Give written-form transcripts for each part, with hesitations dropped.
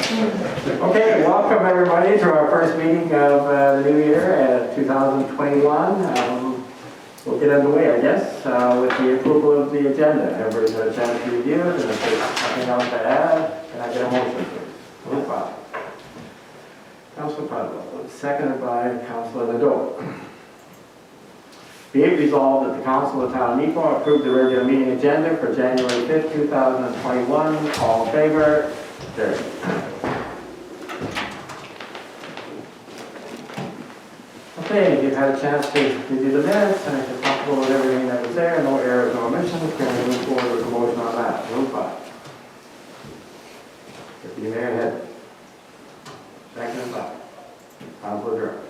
Okay, welcome everybody to our first meeting of the new year, 2021. We'll get underway, I guess, with the approval of the agenda. Everybody's had a chance to review it, and if there's nothing else to add, can I get a motion, please? Neepawa. Councilor Padua, seconded by Councilor Nadeau. Be it resolved that the Council of the Town of Neepawa approve the regular meeting agenda for January 5th, 2021. All in favor? Carried. Okay, you've had a chance to review the minutes, and if you're comfortable with everything that was there, no errors, no omissions, can we move forward with a motion on that? Move by. Deputy Mayor Head. Second by Councilor Durham.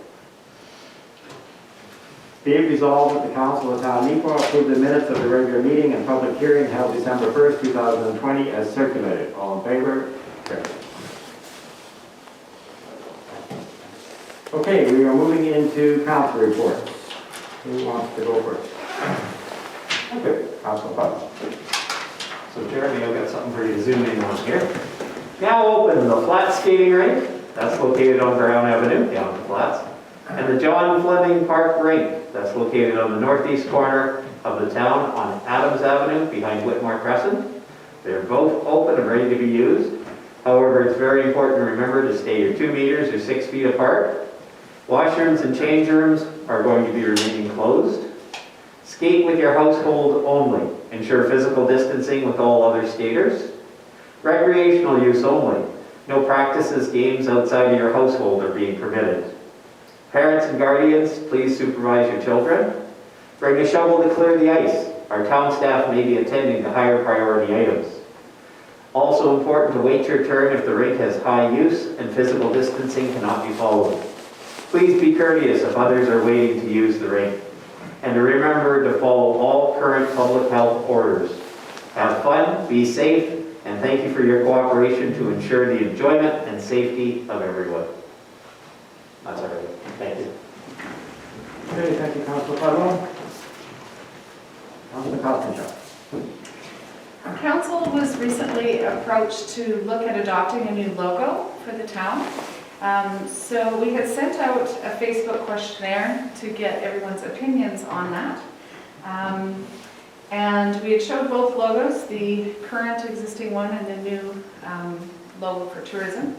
Be it resolved that the Council of the Town of Neepawa approve the minutes of the regular meeting and public hearing held December 1st, 2020 as circulated. All in favor? Carried. Okay, we are moving into council reports. Who wants to go first? Okay, Council Padua. So Jeremy, I've got something for you to zoom in on here. Now open the flat skating rink. That's located on Brown Avenue, down the flats. And the John Fleming Park rink. That's located on the northeast corner of the town on Adams Avenue behind Whitmore Crescent. They're both open and ready to be used. However, it's very important to remember to stay your 2 meters or 6 feet apart. Washrooms and change rooms are going to be remaining closed. Skate with your household only. Ensure physical distancing with all other skaters. Recreational use only. No practices, games outside of your household are being permitted. Parents and guardians, please supervise your children. Bring a shovel to clear the ice. Our town staff may be attending to higher priority items. Also important to wait your turn if the rink has high use and physical distancing cannot be followed. Please be courteous if others are waiting to use the rink. And to remember to follow all current public health orders. Have fun, be safe, and thank you for your cooperation to ensure the enjoyment and safety of everyone. That's everything. Thank you. Okay, thank you, Councilor Padua. Councilor Costigan. Council was recently approached to look at adopting a new logo for the town. So we had sent out a Facebook questionnaire to get everyone's opinions on that. And we had showed both logos, the current existing one and the new logo for tourism.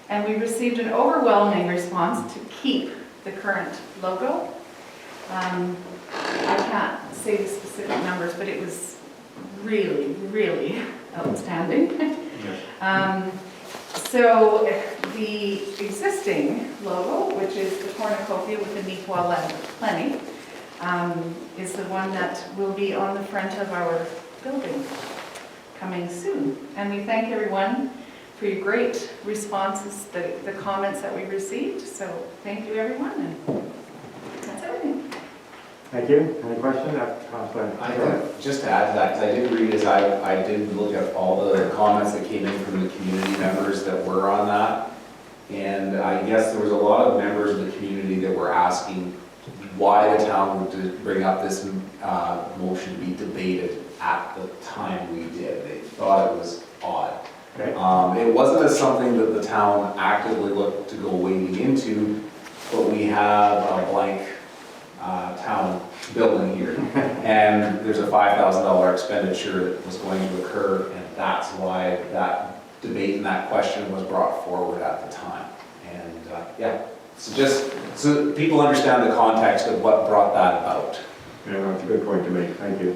And we received an overwhelming response to keep the current logo. I can't say the specific numbers, but it was really, really outstanding. So the existing logo, which is the cornucopia with the Neepawa Plenty, is the one that will be on the front of our building coming soon. And we thank everyone for your great responses, the comments that we received. So thank you, everyone, and that's everything. Thank you. Any questions? Councilor. I think, just to add to that, because I did read, I did look at all the comments that came in from the community members that were on that. And I guess there was a lot of members of the community that were asking why the town would bring up this motion to be debated at the time we did. They thought it was odd. Okay. It wasn't something that the town actively looked to go wading into, but we have a blank town building here. And there's a $5,000 expenditure that was going to occur, and that's why that debate and that question was brought forward at the time. And yeah, so just so people understand the context of what brought that about. Yeah, that's a good point to make. Thank you.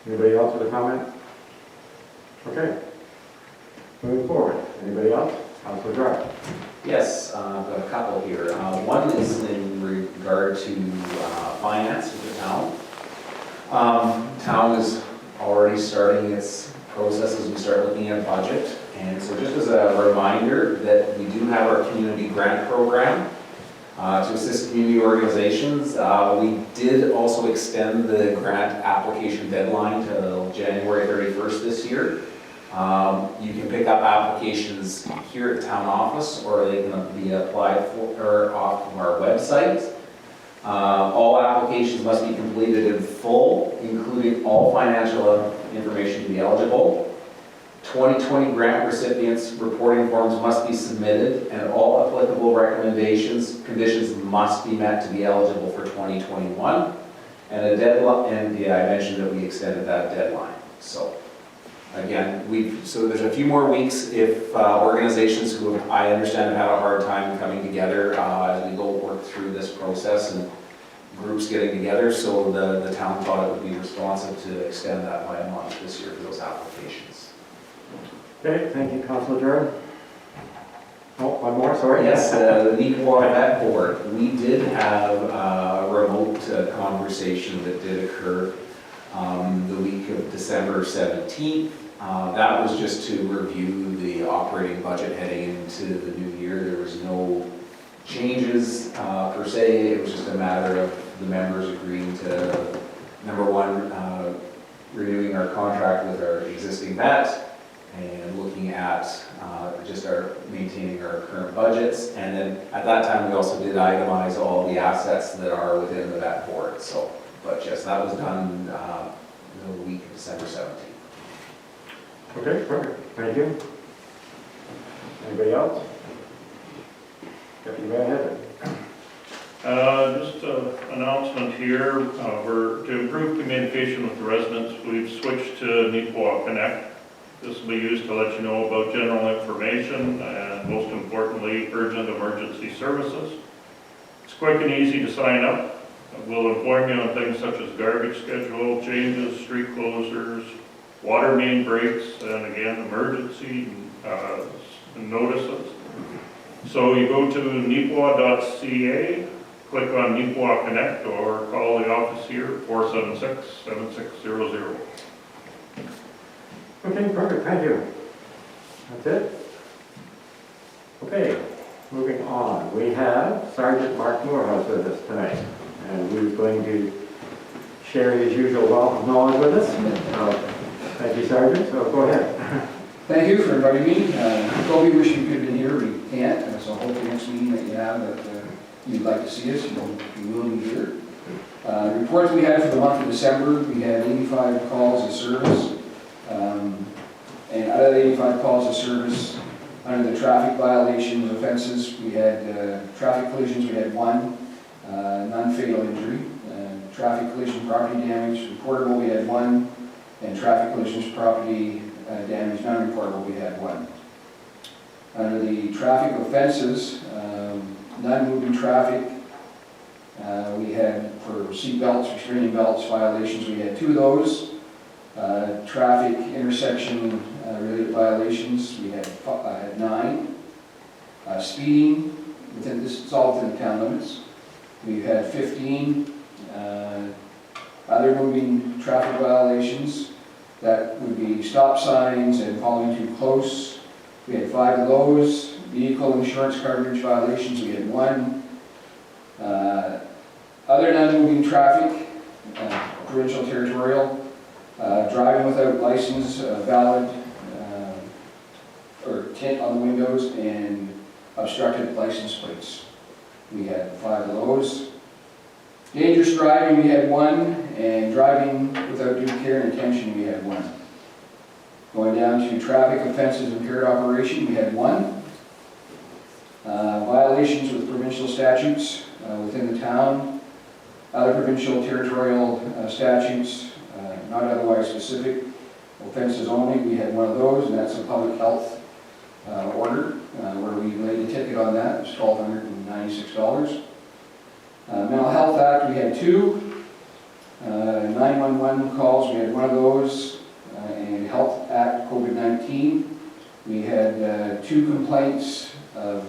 Anybody else with a comment? Okay. Moving forward. Anybody else? Councilor Durham. Yes, I've got a couple here. One is in regard to finance of the town. Town is already starting its process as we start looking at budget. And so just as a reminder that we do have our community grant program to assist community organizations. We did also extend the grant application deadline till January 31st this year. You can pick up applications here at the town office, or they can be applied for off of our website. All applications must be completed in full, including all financial information to be eligible. 2020 grant recipients reporting forms must be submitted, and all applicable recommendations, conditions must be met to be eligible for 2021. And a deadline, and yeah, I mentioned that we extended that deadline. So again, so there's a few more weeks if organizations who I understand have had a hard time coming together as we go work through this process and groups getting together. So the town thought it would be responsive to extend that by a month this year for those applications. Okay, thank you, Councilor Jordan. Oh, one more, sorry. Yes, the Neepawa Vet Board, we did have a remote conversation that did occur the week of December 17th. That was just to review the operating budget heading into the new year. There was no changes per se. It was just a matter of the members agreeing to, number one, renewing our contract with our existing vet, and looking at just maintaining our current budgets. And then at that time, we also did itemize all the assets that are within the vet board. So, but yes, that was done the week of December 17th. Okay, perfect. Thank you. Anybody else? Deputy Mayor Heather. Just an announcement here, we're to improve communication with the residents, we've switched to Neepawa Connect. This will be used to let you know about general information and most importantly, urgent emergency services. It's quick and easy to sign up. We'll inform you on things such as garbage schedule, changes, street closures, water main breaks, and again, emergency notices. So you go to neepawa.ca, click on Neepawa Connect, or call the office here, 476-7600. Okay, perfect, thank you. That's it? Okay, moving on. We have Sergeant Mark Morehouse with us tonight, and he's going to share his usual wealth of knowledge with us. Thank you, Sergeant, so go ahead. Thank you for inviting me. Toby, wish you could have been here, we can't, so hopefully next meeting that you have that you'd like to see us, you will be here. Reports we had for the month of December, we had 85 calls of service. And out of the 85 calls of service, under the traffic violations offenses, we had traffic collisions, we had 1, non-fatal injury. Traffic collision property damage, reportable, we had 1. And traffic collisions property damage, non-reportable, we had 1. Under the traffic offenses, non-moving traffic, we had for seat belts, restraining belts violations, we had 2 of those. Traffic intersection related violations, we had 9. Speeding, it's all within the town limits. We had 15. Other moving traffic violations, that would be stop signs and following too close. We had 5 of those. Vehicle insurance coverage violations, we had 1. Other non-moving traffic, provincial, territorial, driving without license, valid, or tint on the windows, and obstructed license plates. We had 5 of those. Dangerous driving, we had 1, and driving without due care and intention, we had 1. Going down to traffic offenses, impaired operation, we had 1. Violations with provincial statutes within the town. Other provincial territorial statutes, not otherwise specific. Offenses only, we had 1 of those, and that's a public health order, where we laid a ticket on that. It was $1,296. Mental Health Act, we had 2. 911 calls, we had 1 of those. And Health Act COVID-19, we had 2 complaints of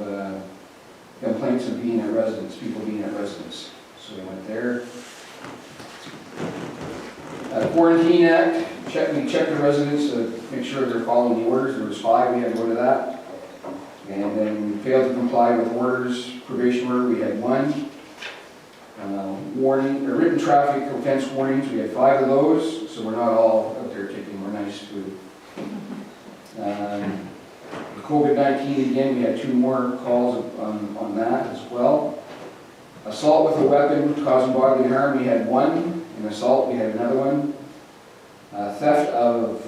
being at residence, people being at residence. So we went there. Quarantine Act, we checked the residents to make sure they're following the orders. There was 5, we had to go to that. And then we failed to comply with orders, probation order, we had 1. Written traffic offense warnings, we had 5 of those, so we're not all out there ticking, we're nice too. COVID-19, again, we had 2 more calls on that as well. Assault with a weapon causing bodily harm, we had 1. An assault, we had another 1. Theft of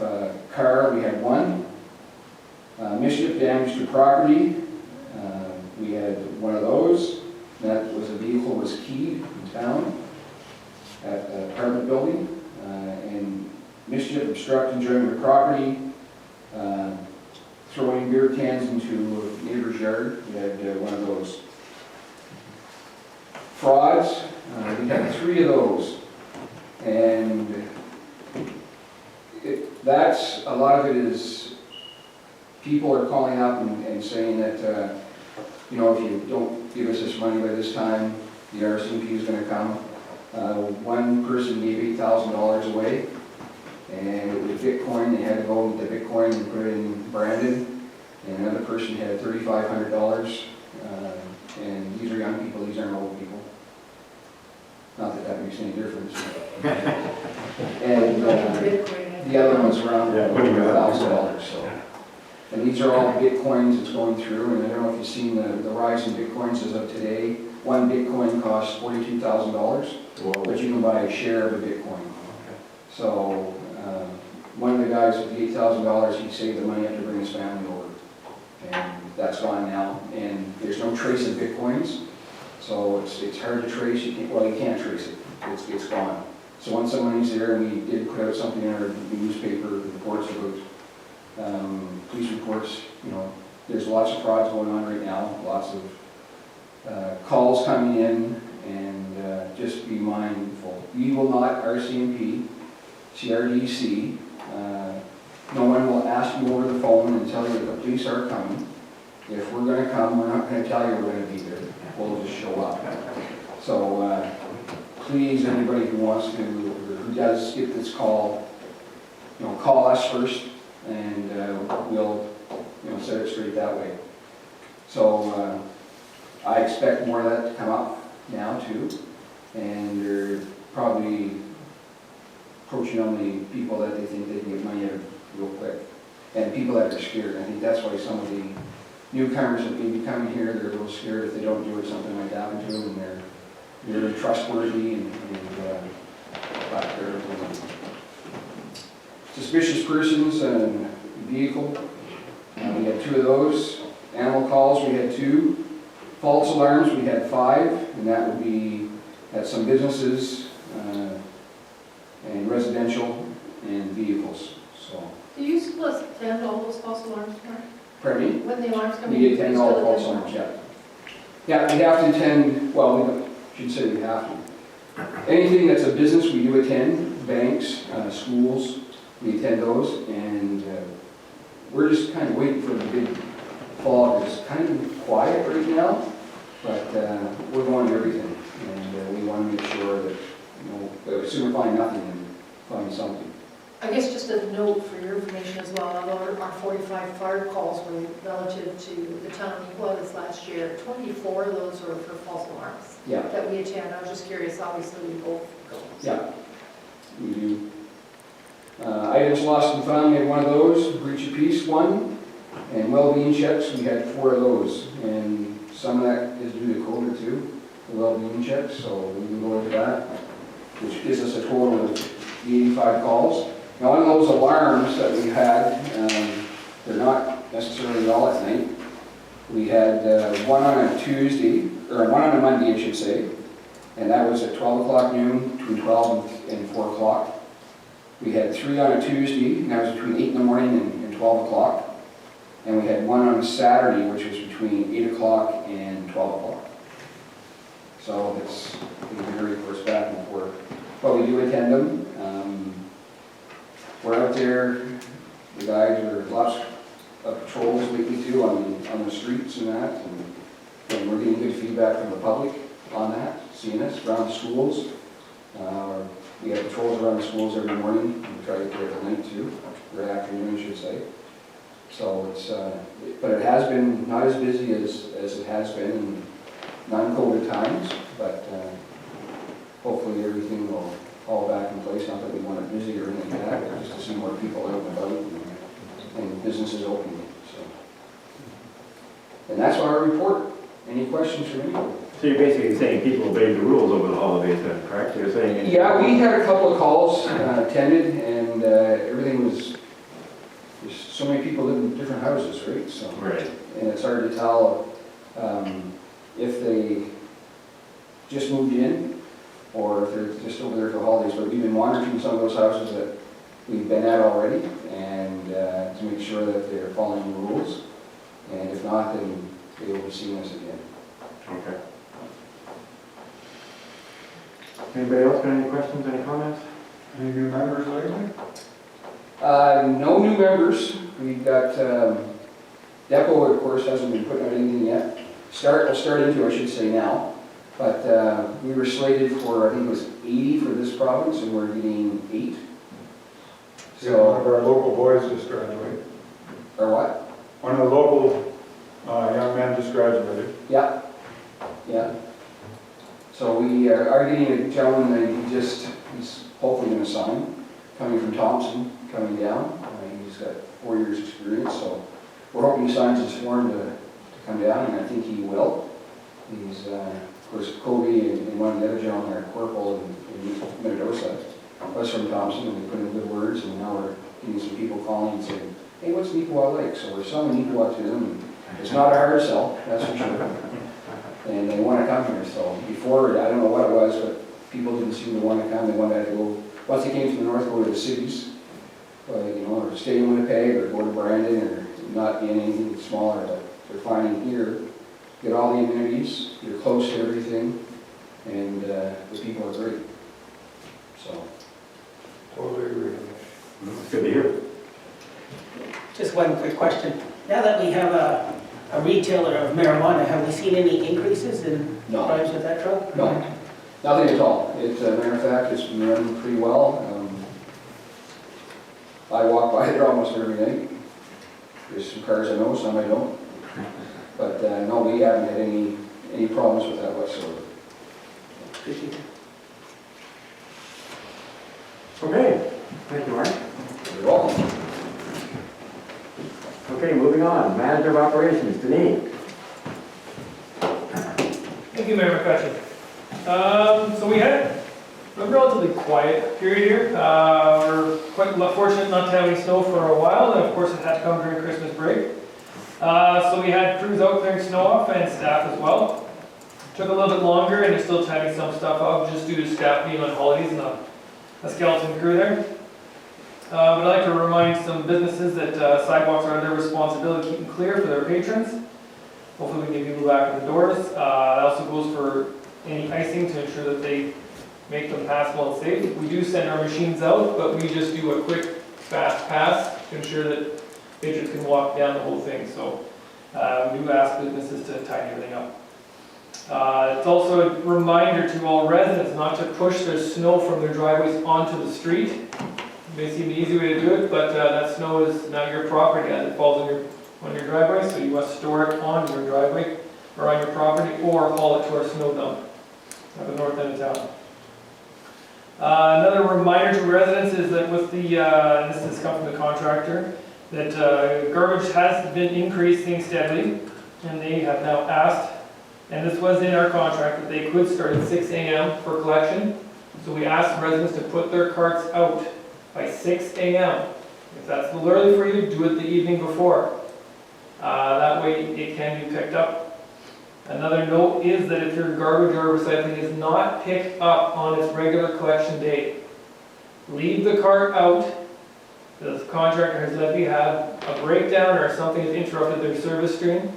car, we had 1. Mischief, damage to property. We had one of those. That was a vehicle was keyed in town at the apartment building. And mischief, obstruct enjoyment of property, throwing beer cans into a neighbor's yard. We had one of those. Frauds, we had 3 of those. And that's, a lot of it is, people are calling up and saying that, you know, if you don't give us this money by this time, the RCMP is going to come. One person gave $8,000 away, and it was Bitcoin. They had to go with the Bitcoin and put it in Brandon. And another person had $3,500. And these are young people, these aren't old people. Not that that makes any difference. And the other one's around $1,000. So. And these are all Bitcoins that's going through, and I don't know if you've seen the rise in Bitcoins as of today. One Bitcoin costs $42,000, but you can buy a share of a Bitcoin. So one of the guys with the $8,000, he saved the money after bringing his family over. And that's gone now, and there's no trace of Bitcoins, so it's hard to trace. You can't trace it. It's gone. So once someone's there, and we did put out something in our newspaper, reports about police reports. You know, there's lots of frauds going on right now, lots of calls coming in, and just be mindful. We will not, RCMP, CRDC, no one will ask you over the phone and tell you that the police are coming. If we're going to come, we're not going to tell you we're going to be there. We'll just show up. So please, anybody who wants to, or who does get this call, you know, call us first, and we'll, you know, set it straight that way. So I expect more of that to come up now too, and they're probably approaching on the people that they think they can get money out of real quick, and people that are scared. I think that's why some of the newcomers that may be coming here, they're a little scared if they don't do it, something might happen to them, and they're trustworthy and suspicious persons and vehicle. We had 2 of those. Animal calls, we had 2. False alarms, we had 5, and that would be at some businesses and residential and vehicles. So. Do you still attend all those false alarms, Mark? Pardon me? When the alarms come in? We attend all you false still alarms, yeah. Yeah, we have to attend, well, we should say we have to. Anything that's a business, we do attend. Banks, schools, we attend those, and we're just kind of waiting for the big fall. It's kind of quiet right now, but we're going to everything, and we want to make sure that, you know, sooner find nothing than find something. I guess just a note for your information as well, although our 45 fire calls were relative to the town of Neepawa this last year, 24 of those were for false alarms. Yeah. That we attend. I was just curious, obviously we both go. Yeah, we do. Items lost and found, we had 1 of those. Breach of peace, 1. And well-being checks, we had 4 of those. And some of that is due to COVID too, the well-being checks, so we can go into that, which gives us a total of 85 calls. Now, on those alarms that we had, they're not necessarily all at night. We had 1 on a Tuesday, or 1 on a Monday, I should say, and that was at 12 o'clock noon, between 12 and 4 o'clock. We had 3 on a Tuesday, and that was between 8 in the morning and 12 o'clock. And we had 1 on a Saturday, which was between 8 o'clock and 12 o'clock. So it's, they vary, of course, back and forth. But we do attend them. We're out there, the guys are lots of patrols lately too on the streets and that, and we're getting good feedback from the public on that, seeing us around the schools. We have patrols around the schools every morning, and we try to get there at night too, or afternoon I should say. So it's, but it has been not as busy as it has been in non-COVID times, but hopefully everything will fall back in place. Not that we want it busy or anything like that, but just to see more people out and about and businesses opening. So, and that's our report. Any questions from anyone? So you're basically saying people obeyed the rules over the holidays then, correct? You're saying... Yeah, we had a couple of calls attended, and everything was there's so many people live in different houses, right? So, Right. and it's hard to tell if they just moved in or if they're just over there for the holidays. But we've been monitoring some of those houses that we've been at already, and to make sure that they're following the rules. And if not, then they will be seeing us again. Okay. Anybody else got any questions, any comments? Any new members lately? No new members. We've got, Depot, of course, hasn't been putting out anything yet. We'll start into, I should say now. But we were slated for, I think it was 80 for this province, and we're getting 8. So one of So, our local boys just graduated. or what? One of the local young men just graduated. Yeah, yeah. So we are getting a gentleman that he's hopefully going to sign, coming from Thompson, coming down. He's got 4 years' experience, so we're hoping he signs his form to come down, and I think he will. He's, of course, Kobe and one of the other gentlemen are corporal in Minnedosa. Was from Thompson, and we put in good words, and now we're getting some people calling and saying, hey, what's Neepawa like? So we're selling Neepawa to them, and it's not a hard sell, that's for sure. And they want to come here, so before, I don't know what it was, but people didn't seem to want to come. They wanted to go, once they came to the north, go to the cities, or stay in Winnipeg, or go to Brandon, or not be in anything smaller, but they're finding here, get all the amenities, you're close to everything, and the people are great, so. Totally agree. It's good to hear. Just one quick question. Now that we have a retailer of marijuana, have we seen any increases in No. crimes with that drug? No, nothing at all. It's, matter of fact, it's been running pretty well. I walk by there almost every night. There's some cars I know, some I don't. But no, we haven't had any problems with that whatsoever. Appreciate it. Okay, thank you, Mark. You're welcome. Okay, moving on. Manager of Operations, Denise. Thank you, Mayor McCutcheon. So we had a relatively quiet period here. We're quite fortunate not to have any snow for a while, and of course it had to come during Christmas break. So we had crews out clearing snow off and staff as well. Took a little bit longer and they're still tidying some stuff up just due to staff being on holidays and a skeleton crew there. But I'd like to remind some businesses that sidewalks are their responsibility to keep them clear for their patrons. Hopefully we can get people back in the doors. That also goes for any icing to ensure that they make them passable and safe. We do send our machines out, but we just do a quick, fast pass to ensure that patrons can walk down the whole thing. So we do ask businesses to tidy everything up. It's also a reminder to all residents not to push their snow from their driveways onto the street. It may seem the easy way to do it, but that snow is now your property as it falls on your driveway, so you must store it on your driveway or on your property or haul it to our snow dump at the north end of town. Another reminder to residents is that with the, this has come from the contractor, that garbage has been increasing steadily, and they have now asked, and this was in our contract, that they could start at 6 a.m. for collection. So we asked residents to put their carts out by 6 a.m. If that's a little early for you, do it the evening before. That way it can be picked up. Another note is that if your garbage or recycling is not picked up on its regular collection date, leave the cart out. The contractor has let you have a breakdown or something has interrupted their service stream.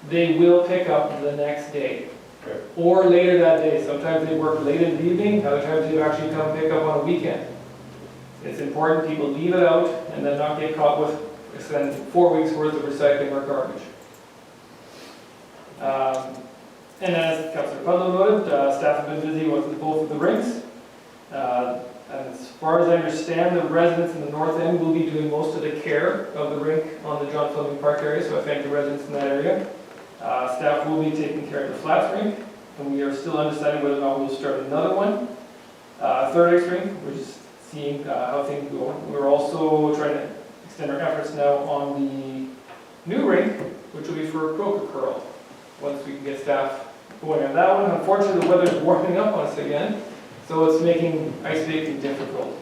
They will pick up the next day. Okay. Or later that day. Sometimes they work late in the evening, other times they actually come pick up on a weekend. It's important people leave it out and then not get caught with spend 4 weeks worth of recycling or garbage. And as Councillor Pudlow noted, staff have been busy with both of the rinks. As far as I understand, the residents in the north end will be doing most of the care of the rink on the John Fleming Park area, so I thank the residents in that area. Staff will be taking care of the flats rink, and we are still undecided whether or not we'll start another one. Third ice rink, we're just seeing how things go. We're also trying to extend our efforts now on the new rink, which will be for croaker curl, once we can get staff going on that one. Unfortunately, the weather's warming up on us again, so it's making ice skating difficult.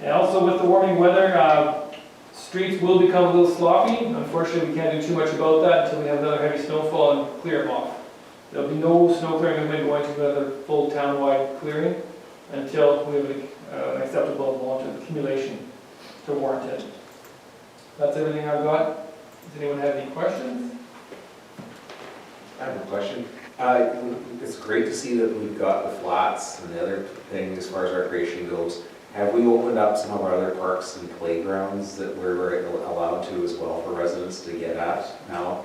And also with the warming weather, Streets will become a little sloppy. Unfortunately, we can't do too much about that until we have another heavy snowfall and clear them off. There'll be no snow clearing equipment going to another full town-wide clearing until we have an acceptable amount of accumulation to warrant it. That's everything I've got. Does anyone have any questions? I have a question. It's great to see that we've got the flats and the other thing as far as recreation goes. Have we opened up some of our other parks and playgrounds that we're allowed to as well for residents to get at now?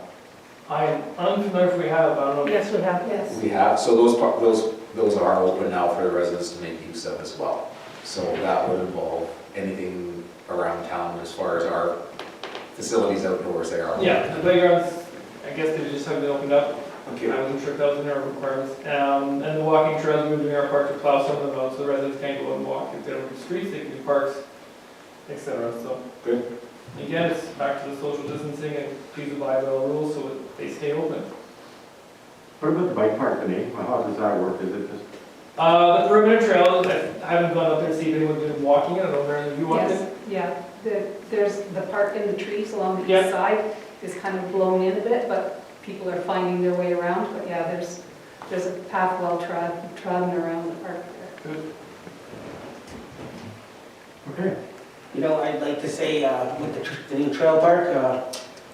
I'm unfamiliar if we have, I don't know. Yes, we have. Yes. We have, so those are open now for the residents to make use of as well. So that would involve anything around town as far as our facilities outdoors there are. Yeah, the playgrounds, I guess they just haven't been opened up. Okay. I wasn't sure if that was in our requirements. And the walking trails, we've been doing our park to plow some of them out, so the residents can't go out and walk. If they don't do streets, they can do parks, etc. So, Good. again, it's back to the social distancing and please abide by all rules so that they stay open. What about the bike park, Denise? How does that work? Is it just, The perimeter trails, I haven't gone up there to see if anyone's been walking it. I don't know, Mary, have you walked it? Yes, yeah. There's the park in the trees along the Yeah. east side is kind of blown in a bit, but people are finding their way around. But yeah, there's a path well trodden around the park there. Good. okay. You know, I'd like to say, with the new trail park, I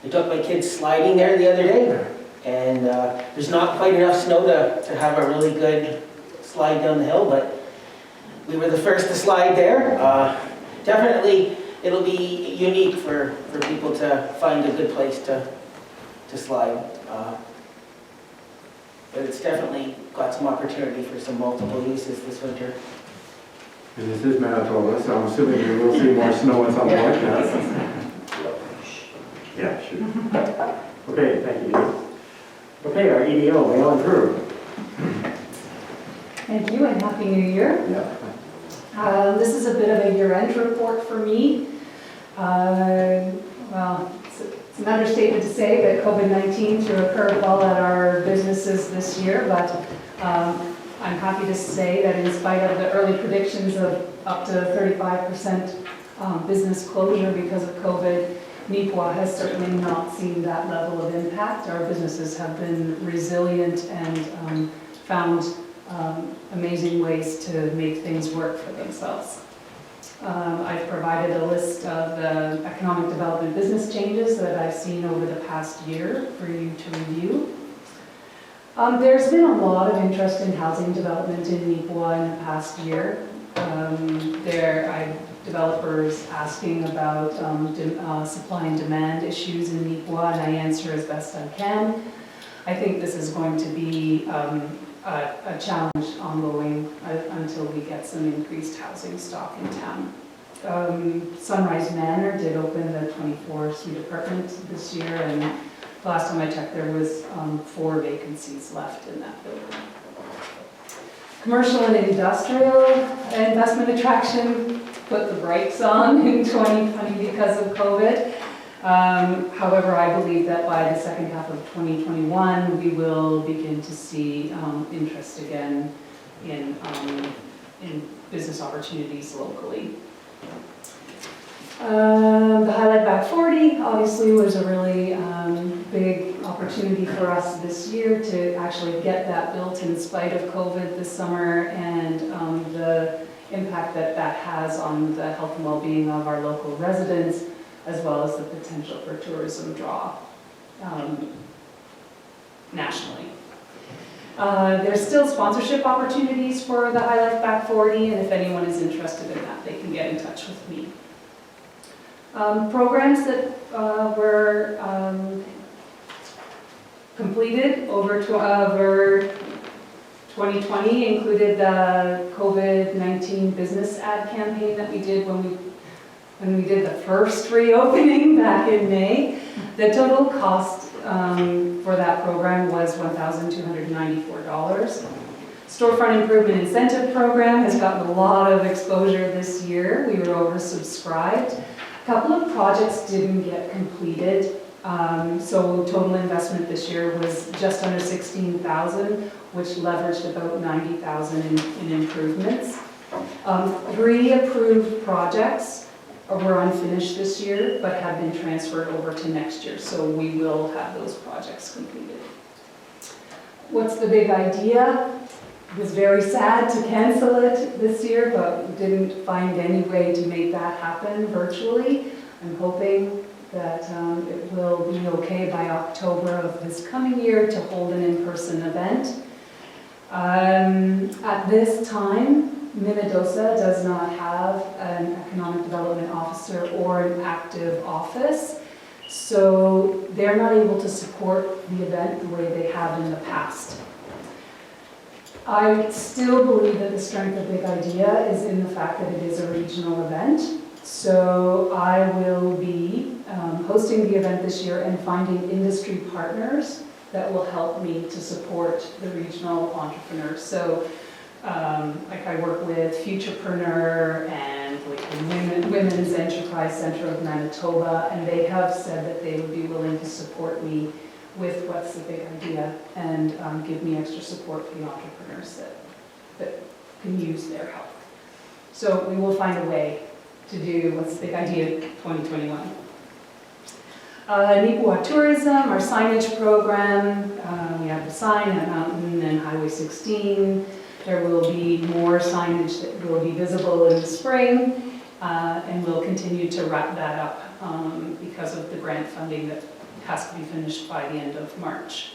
took my kids sliding there the other day, and there's not quite enough snow to have a really good slide down the hill, but we were the first to slide there. Definitely, it'll be unique for people to find a good place to slide. But it's definitely got some opportunity for some multiple uses this winter. And this is Manitoba, so I'm assuming we will see more snow at some point. Yeah, sure. Okay, thank you, Denise. Okay, our EDO, mail and crew. Thank you and Happy New Year. Yeah. This is a bit of a year-end report for me. Well, it's an understatement to say that COVID-19 threw a curveball at our businesses this year, but I'm happy to say that in spite of the early predictions of up to 35% business closure because of COVID, Neepawa has certainly not seen that level of impact. Our businesses have been resilient and found amazing ways to make things work for themselves. I've provided a list of the economic development business changes that I've seen over the past year for you to review. There's been a lot of interest in housing development in Neepawa in the past year. There are developers asking about supply and demand issues in Neepawa, and I answer as best I can. I think this is going to be a challenge ongoing until we get some increased housing stock in town. Sunrise Manor did open the 24-suite apartment this year, and last time I checked there was 4 vacancies left in that building. Commercial and industrial investment attraction put the brakes on in 2020 because of COVID. However, I believe that by the second half of 2021, we will begin to see interest again in business opportunities locally. The Highlight Back 40 obviously was a really big opportunity for us this year to actually get that built in spite of COVID this summer and the impact that that has on the health and well-being of our local residents, as well as the potential for tourism draw nationally. There's still sponsorship opportunities for the Highlight Back 40, and if anyone is interested in that, they can get in touch with me. Programs that were completed over 2020 included the COVID-19 business ad campaign that we did when we did the first reopening back in May. The total cost for that program was $1,294. Storefront Improvement Incentive Program has gotten a lot of exposure this year. We were oversubscribed. A couple of projects didn't get completed, so total investment this year was just under $16,000, which leveraged about $90,000 in improvements. 3 approved projects were unfinished this year, but have been transferred over to next year. So we will have those projects completed. What's the big idea? It was very sad to cancel it this year, but we didn't find any way to make that happen virtually. I'm hoping that it will be okay by October of this coming year to hold an in-person event. At this time, Minnedosa does not have an economic development officer or an active office, so they're not able to support the event the way they have in the past. I still believe that the strength of Big Idea is in the fact that it is a regional event. So I will be hosting the event this year and finding industry partners that will help me to support the regional entrepreneurs. So like I work with Futurepreneur and like the Women's Enterprise Center of Manitoba, and they have said that they would be willing to support me with What's the Big Idea and give me extra support for the entrepreneurs that can use their help. So we will find a way to do What's the Big Idea 2021. Neepawa Tourism, our signage program, we have the sign at Mountain and Highway 16. There will be more signage that will be visible in the spring, and we'll continue to wrap that up because of the grant funding that has to be finished by the end of March.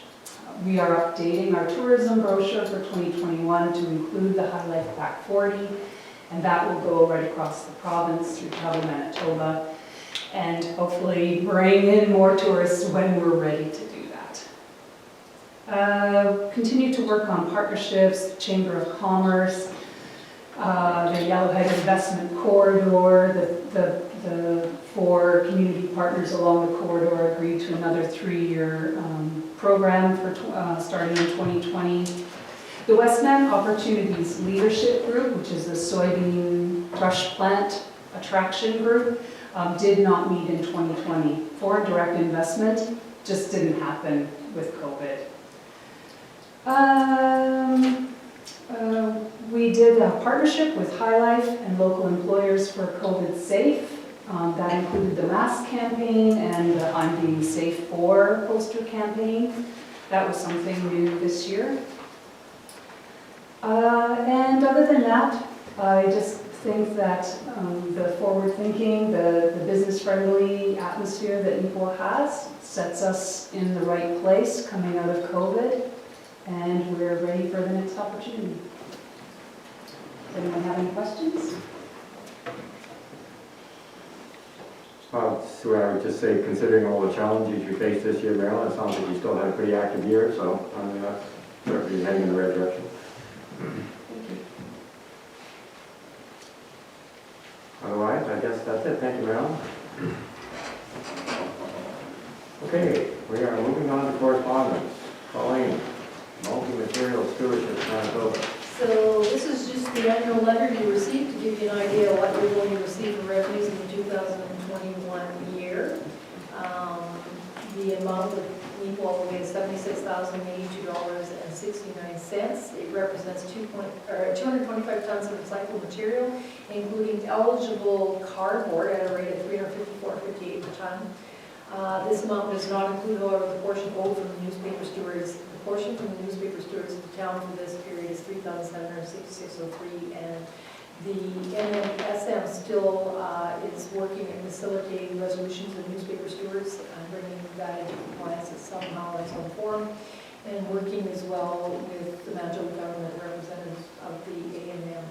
We are updating our tourism brochure for 2021 to include the High Life Back 40, and that will go right across the province through Travel Manitoba, and hopefully bring in more tourists when we're ready to do that. Continue to work on partnerships, Chamber of Commerce, the Yellowhead Investment Corridor, the 4 community partners along the corridor agreed to another 3-year program for starting in 2020. The Westman Opportunities Leadership Group, which is the soybean crush plant attraction group, did not meet in 2020. Foreign direct investment just didn't happen with COVID. We did a partnership with High Life and local employers for COVID Safe. That included the mask campaign and the I'm Being Safe For poster campaign. That was something new this year. And other than that, I just think that the forward-thinking, the business-friendly atmosphere that Neepawa has sets us in the right place coming out of COVID, and we're ready for the next opportunity. Does anyone have any questions? So I would just say, considering all the challenges you faced this year, Marilyn, it sounds like you still had a pretty active year, so I mean, that's certainly heading in the right direction. Thank you. Otherwise, I guess that's it. Thank you, Marilyn. Okay, we are moving on to correspondence. Colleen, multi-material stewardship, Manitoba. So this is just the annual letter you received to give you an idea of what you're going to receive in revenues in the 2021 year. The amount of Neepawa will be $76,082.69. It represents 225 tons of recycled material, including eligible cardboard at a rate of $354.58 per ton. This amount does not include, however, the portion owed from the newspaper stewards. The portion from the newspaper stewards of the town for this period is $3,766.03, and the NMSM still is working and facilitating resolutions of newspaper stewards, bringing that into compliance somehow in some form, and working as well with the Manitoba government representatives of the AMM.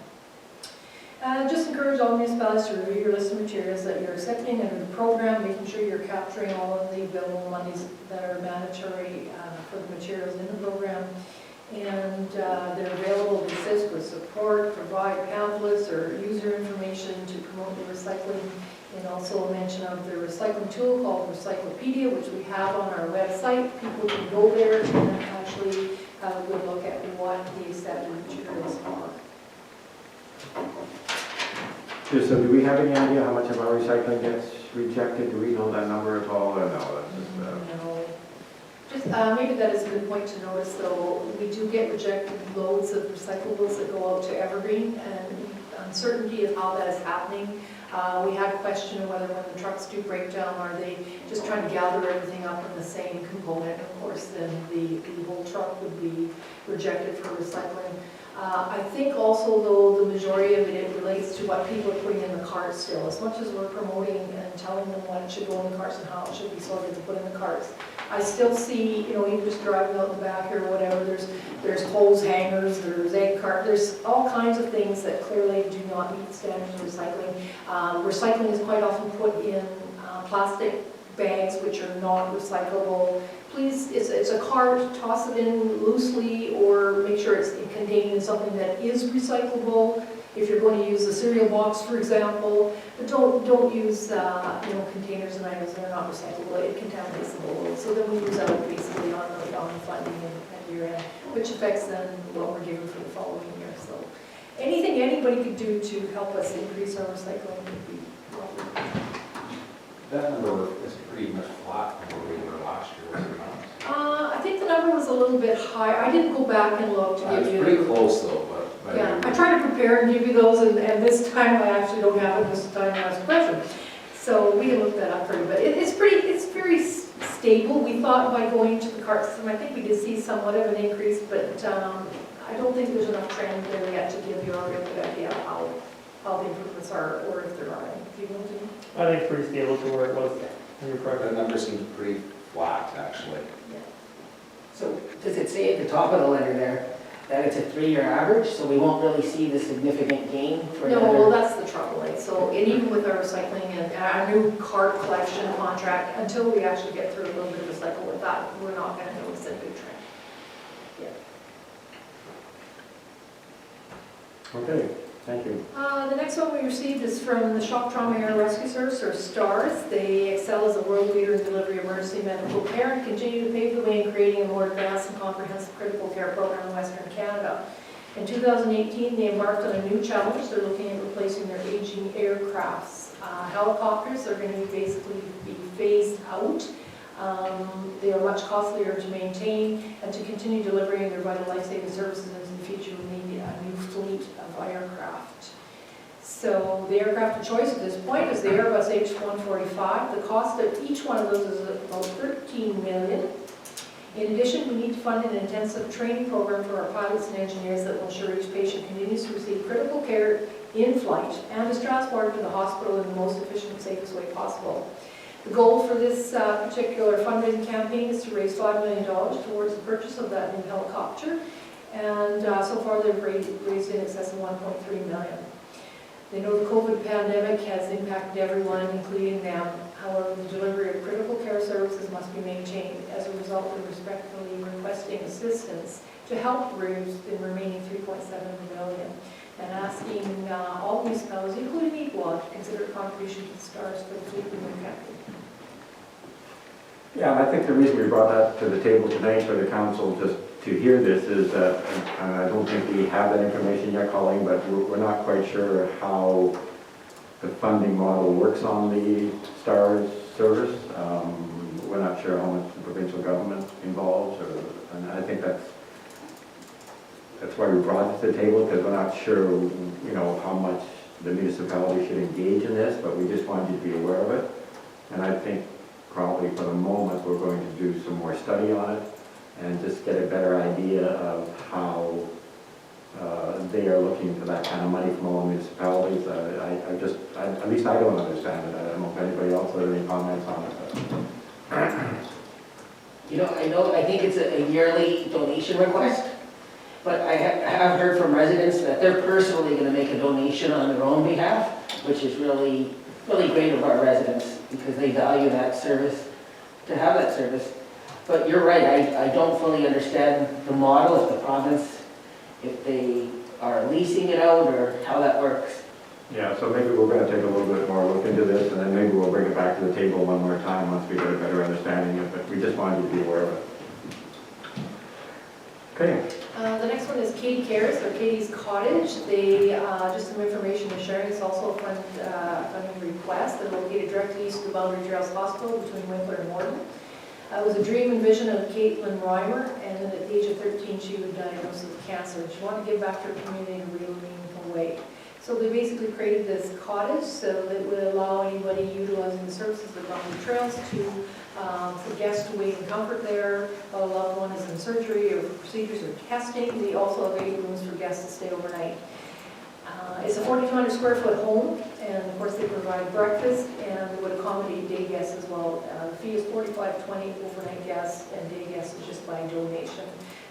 Just encourage all municipalities to review your list of materials that you're accepting under the program, making sure you're capturing all of the available monies that are mandatory for the materials in the program. And they're available to assist with support, provide pamphlets or user information to promote the recycling, and also a mention of the recycling tool called Recyclopedia, which we have on our website. People can go there and actually have a good look at what the accepted materials are. So do we have any idea how much of our recycling gets rejected? Do we know that number at all? Or no, that's just, No. Just maybe that is a good point to notice, though. We do get rejected loads of recyclables that go out to Evergreen, and uncertainty of how that is happening. We had a question of whether when the trucks do break down, are they just trying to gather everything up in the same component? Of course, then the whole truck would be rejected for recycling. I think also, though, the majority of it relates to what people are putting in the carts still. As much as we're promoting and telling them what should go in the carts and how it should be sorted to put in the carts, I still see, you know, even just driving out the back here or whatever, there's hose hangers, there's egg cart, there's all kinds of things that clearly do not meet standards of recycling. Recycling is quite often put in plastic bags which are not recyclable. Please, it's a cart, toss it in loosely or make sure it's contained in something that is recyclable. If you're going to use a cereal box, for example, but don't use containers and items that are not recyclable. It contaminates the whole. So then we lose out basically on the funding at year end, which affects then what we're given for the following year. So anything anybody could do to help us increase our recycling would be lovely. That number is pretty much flat from where we were last year, was it not? I think the number was a little bit higher. I didn't go back and look to give you. It's pretty close though, but. Yeah, I try to prepare and give you those, and this time I actually don't have it this time I was present. So we can look that up for you, but it's very stable. We thought by going to the cart system, I think we did see somewhat of an increase, but I don't think there's enough trend there yet to give you a real good idea of how the improvements are, or if there are any. Do you know what I mean? I think it's pretty stable to where it was in your project. That number seems pretty flat, actually. So does it say at the top of the letter there that it's a 3-year average, so we won't really see the significant gain for No, another? well, that's the trouble, right? So, and even with our recycling and our new cart collection contract, until we actually get through a little bit of recycle with that, we're not going to notice a big trend. Okay, thank you. The next one we received is from the Shock Trauma Air Rescue Service, or STARS. They excel as a world leader in delivery of emergency medical care and continue to pave the way in creating a more advanced and comprehensive critical care program in Western Canada. In 2018, they embarked on a new challenge. They're looking at replacing their aging aircrafts. Helicopters are going to basically be phased out. They are much costlier to maintain, and to continue delivering their vital life-saving services into the future, we need a new fleet of aircraft. So the aircraft of choice at this point is the Airbus H145. The cost of each one of those is about $13 million. In addition, we need to fund an intensive training program for our pilots and engineers that will ensure each patient continues to receive critical care in flight and is transported to the hospital in the most efficient and safest way possible. The goal for this particular fundraising campaign is to raise $5 million towards the purchase of that new helicopter, and so far they've raised in excess of $1.3 million. They know the COVID pandemic has impacted everyone, including them. However, the delivery of critical care services must be maintained. As a result, they're respectfully requesting assistance to help raise the remaining $3.7 million, and asking all municipalities, including Neepawa, to consider a contribution to the STARS for the fleet renewal campaign. Yeah, I think the reason we brought that to the table tonight for the council just to hear this is that, and I don't think we have that information yet, Colleen, but we're not quite sure how the funding model works on the STARS service. We're not sure how much the provincial government involves, and I think that's why we brought it to the table, because we're not sure, how much the municipality should engage in this, but we just wanted you to be aware of it. And I think probably for the moment, we're going to do some more study on it and just get a better idea of how they are looking for that kind of money from all municipalities. At least I don't understand it. I don't know if anybody else has any comments on it. I think it's a yearly donation request, but I have heard from residents that they're personally going to make a donation on their own behalf, which is really, really great of our residents, because they value that service, to have that service. But you're right, I don't fully understand the model, if the province, if they are leasing it out, or how that works. Yeah, so maybe we're going to take a little bit more look into this, and then maybe we'll bring it back to the table one more time once we get a better understanding of it. We just wanted you to be aware of it. Okay. The next one is Katie Cares, or Katie's Cottage. They, just some information they're sharing, it's also a funding request. They're located directly east of the Boundary Trails Hospital between Winkler and Morden. It was a dream and vision of Caitlin Reimer, and then at the age of 13 she was diagnosed with cancer. She wanted to give back to her community in a real meaningful way. So they basically created this cottage so that would allow anybody utilizing the services of the trails to, for guests to wait in comfort there while a loved one is in surgery or for procedures or testing. We also have 8 rooms for guests to stay overnight. It's a 4,200 square foot home, and of course they provide breakfast and would accommodate day guests as well. The fee is $45.20 overnight guests, and day guests is just by donation.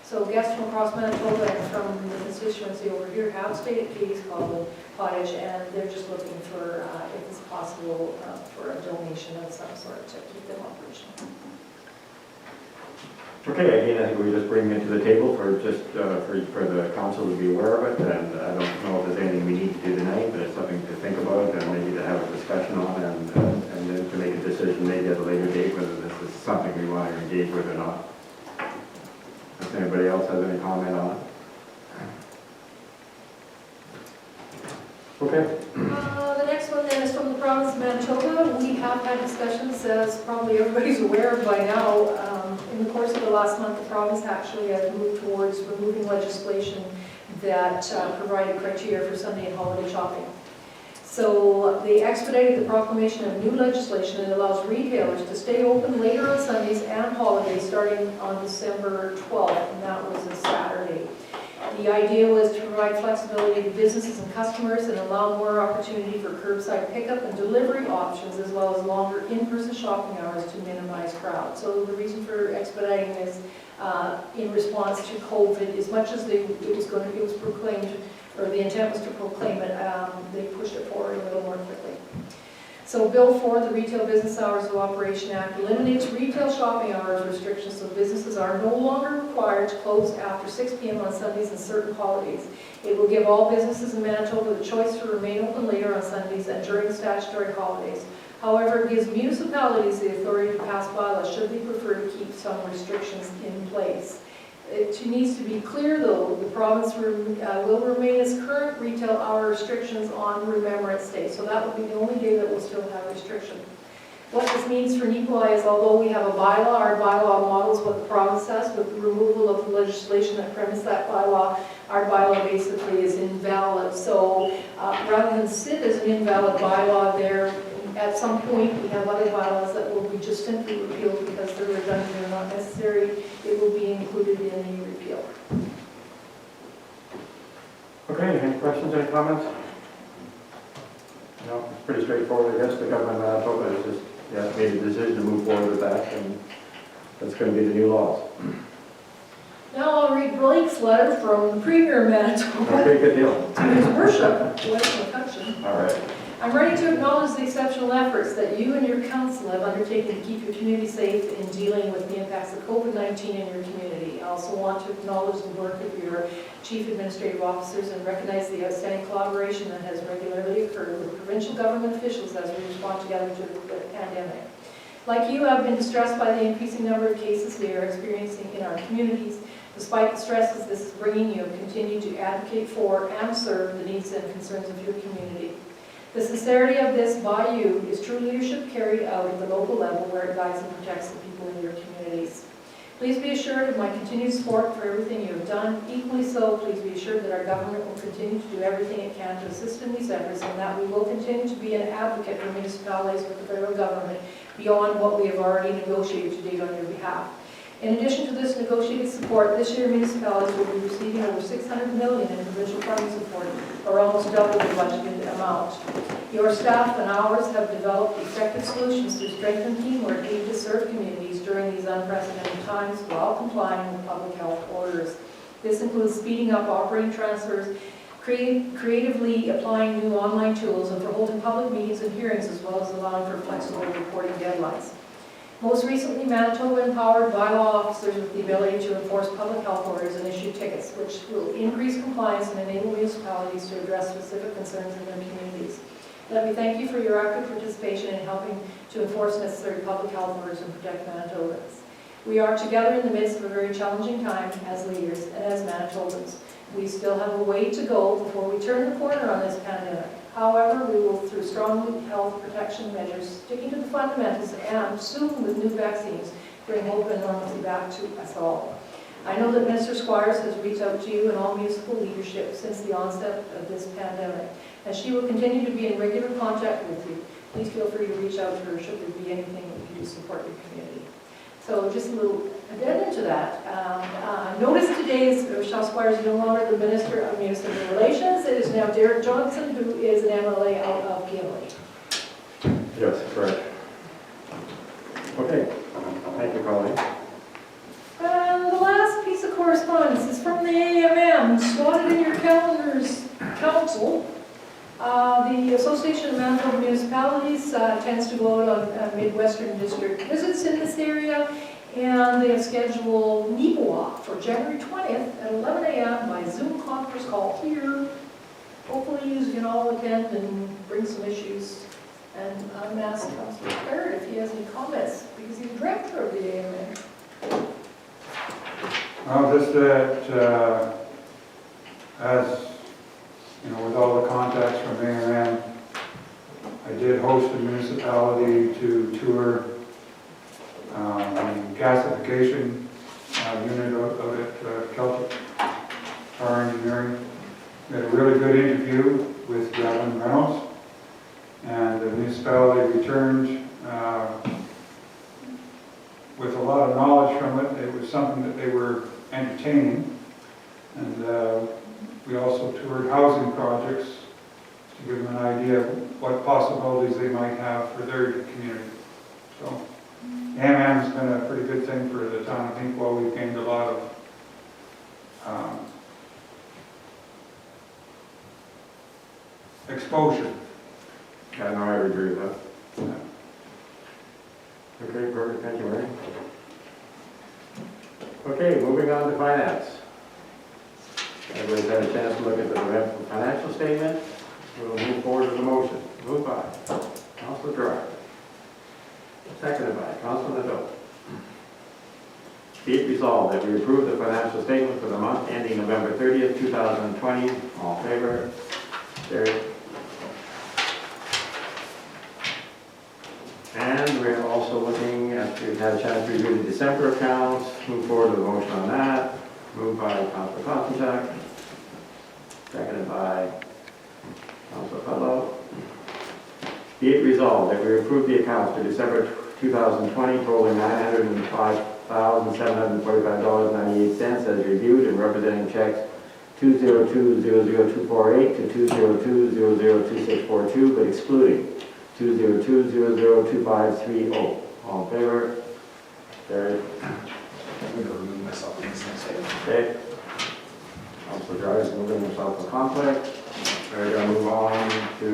So guests from across Manitoba and from the constituency over here have stayed at Katie's Cottage, and they're just looking for, if it's possible, for a donation of some sort to keep them operational. Okay, again, I think we just bring it to the table for just, for the council to be aware of it, and I don't know if there's anything we need to do tonight, but it's something to think about and maybe to have a discussion on and then to make a decision maybe at a later date whether this is something we want to engage with or not. If anybody else has any comment on it? Okay. The next one then is from the province of Manitoba. We have had discussions, as probably everybody's aware of by now. In the course of the last month, the province actually has moved towards removing legislation that provided criteria for Sunday and holiday shopping. So they expedited the proclamation of new legislation that allows retailers to stay open later on Sundays and holidays starting on December 12th, and that was a Saturday. The idea was to provide flexibility to businesses and customers and allow more opportunity for curbside pickup and delivery options, as well as longer in-person shopping hours to minimize crowds. So the reason for expediting this in response to COVID, as much as it was proclaimed, or the intent was to proclaim it, they pushed it forward a little more quickly. So Bill 4, the Retail Business Hours of Operation Act, eliminates retail shopping hours restrictions so businesses are no longer required to close after 6 p.m. on Sundays and certain holidays. It will give all businesses in Manitoba the choice to remain open later on Sundays and during the statutory holidays. However, it gives municipalities the authority to pass bylaws should they prefer to keep some restrictions in place. It needs to be clear, though, the province will remain its current retail hour restrictions on Remembrance Day, so that would be the only day that will still have restriction. What this means for Neepawa is, although we have a bylaw, our bylaw models what the province has. With the removal of the legislation that premised that bylaw, our bylaw basically is invalid. So rather than sit as an invalid bylaw there, at some point we have other bylaws that will be just simply repealed because they're redundant or not necessary. It will be included in the repeal. Okay, any questions, any comments? No, it's pretty straightforward, I guess. The government of Manitoba has just made a decision to move forward with that, and that's going to be the new laws. Now I'll read Blake's letter from the Premier of Manitoba Okay, good deal. to his worship, West McCutcheon. All right. I'm ready to acknowledge the exceptional efforts that you and your council have undertaken to keep your community safe in dealing with the impacts of COVID-19 in your community. I also want to acknowledge the work of your chief administrative officers and recognize the outstanding collaboration that has regularly occurred with provincial government officials as we respond together to the pandemic. Like you, I've been distressed by the increasing number of cases we are experiencing in our communities. Despite the stresses this is bringing, you have continued to advocate for and serve the needs and concerns of your community. The sincerity of this by you is true leadership carried out at the local level where it guides and protects the people in your communities. Please be assured of my continued support for everything you have done. Equally so, please be assured that our government will continue to do everything it can to assist in these efforts and that we will continue to be an advocate for municipalities with the federal government beyond what we have already negotiated to date on your behalf. In addition to this negotiated support, this year municipalities will be receiving over $600 million in provincial funding support, or almost double the budgeted amount. Your staff and ours have developed effective solutions through strengthened teamwork needed to serve communities during these unprecedented times while complying with public health orders. This includes speeding up operating transfers, creatively applying new online tools, and for holding public meetings and hearings, as well as allowing for flexible reporting deadlines. Most recently, Manitoba empowered bylaw officers with the ability to enforce public health orders and issue tickets, which will increase compliance and enable municipalities to address specific concerns in their communities. Let me thank you for your active participation in helping to enforce necessary public health orders and protect Manitobans. We are together in the midst of a very challenging time as leaders and as Manitobans. We still have a way to go before we turn the corner on this pandemic. However, we will, through strong health protection measures, sticking to the fundamentals, and soon with new vaccines, bring hope and normalcy back to us all. I know that Minister Squires has reached out to you and all municipal leadership since the onset of this pandemic. and she will continue to be in regular contact with you. Please feel free to reach out to her should there be anything we can do to support your community. So just a little addendum to that. Notice today is Michelle Squires is no longer the Minister of Municipal Relations. It is now Derek Johnson, who is an MLA out of Gimli. Yes, correct. Okay, thank you, Colleen. The last piece of correspondence is from the AMM, slotted in your calendars, Council. The Association of Manitoba Municipalities tends to go out on Midwestern District visits in this area, and they have scheduled Neepawa for January 20th at 11 a.m. by Zoom conference call here. Hopefully you can all attend and bring some issues. And I'm asking Councilor Barrett if he has any comments, because he's director of the AMM. Just that, as, you know, with all the contacts from AMM, I did host a municipality to tour the gasification unit out at Celtic Power Engineering. We had a really good interview with Gavin Reynolds, and the municipality returned with a lot of knowledge from it. It was something that they were entertaining. And we also toured housing projects to give them an idea of what possibilities they might have for their community. So AMM's been a pretty good thing for the town of Neepawa. We've gained a lot of exposure. I know, I would agree with that. Okay, perfect, thank you, Mary. Okay, moving on to finance. Everybody's had a chance to look at the financial statement. We'll move forward with the motion. Moved by Councilor Gerard. Seconded by Councilor Nadeau. Be it resolved that we approve the financial statement for the month ending November 30th, 2020. All in favor? Carried. And we're also looking at, we've had a chance to review the December accounts. Move forward with a motion on that. Moved by Councilor Kostenchak. Seconded by Councilor Fellow. Be it resolved that we approve the accounts for December 2020 totaling $905,745.98 as reviewed and representing checks 202-00248 to 202-002642, but excluding 202-002530. All in favor? Carried. I'm going to remove myself from this next item. Okay. Councilor Gerard is moving himself to conflict. We're going to move on to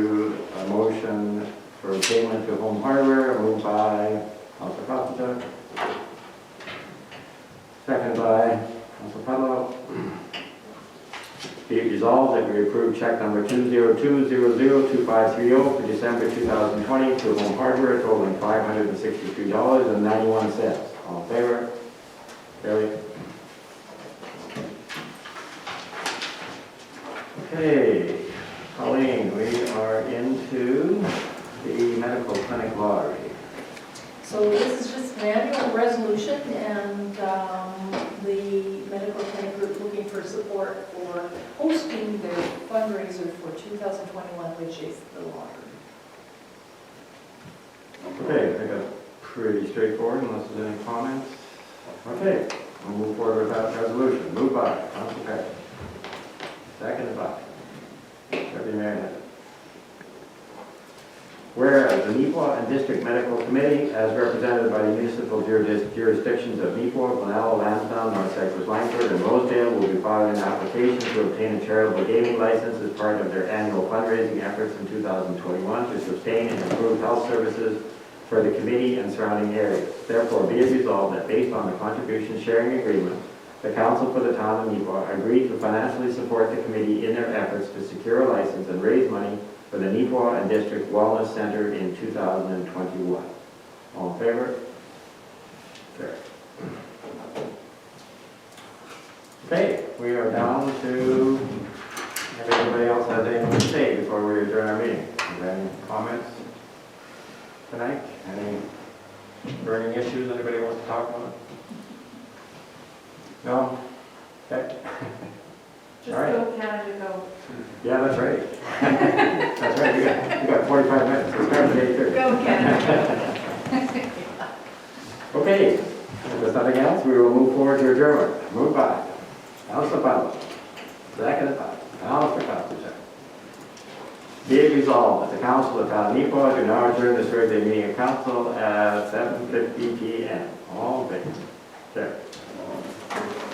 a motion for payment to Home Hardware, moved by Councilor Kostenchak. Seconded by Councilor Pedlo. Be it resolved that we approve check number 202-002530 for December 2020 to Home Hardware totaling $563.91. All in favor? Carried. Okay, Colleen, we are into the medical clinic lottery. So this is just an annual resolution, and the medical clinic group looking for support for hosting their fundraiser for 2021, which is the lottery. Okay, I think that's pretty straightforward unless there's any comments. Okay, we'll move forward with that resolution. Moved by Councilor Perry. Seconded by Deputy Mayor Henry. Whereas the Neepawa and District Medical Committee, as represented by the municipal jurisdictions of Neepawa, Glenelg, Lansdowne, North Cypress, Langford, and Rosedale, will be filing an application to obtain a charitable gaming license as part of their annual fundraising efforts in 2021 to sustain and improve health services for the committee and surrounding areas. Therefore, be it resolved that based on the contribution sharing agreement, the Council for the Town of Neepawa agreed to financially support the committee in their efforts to secure a license and raise money for the Neepawa and District Wellness Center in 2021. All in favor? Carried. Okay, we are down to, if anybody else has anything to say before we adjourn our meeting. Is there any comments tonight? Any burning issues anybody wants to talk about? No? Okay. Just All right. go Canada, go. Yeah, that's right. That's right, we got 45 minutes, so start at 8:30. Go Canada. Okay, if there's nothing else, we will move forward to adjournment. Move by Councilor Butler, seconded by Councilor Costello. Be it resolved that the Council of Town Neepawa do now adjourn this Thursday meeting of council at 7:50 p.m. All in favor? Carried.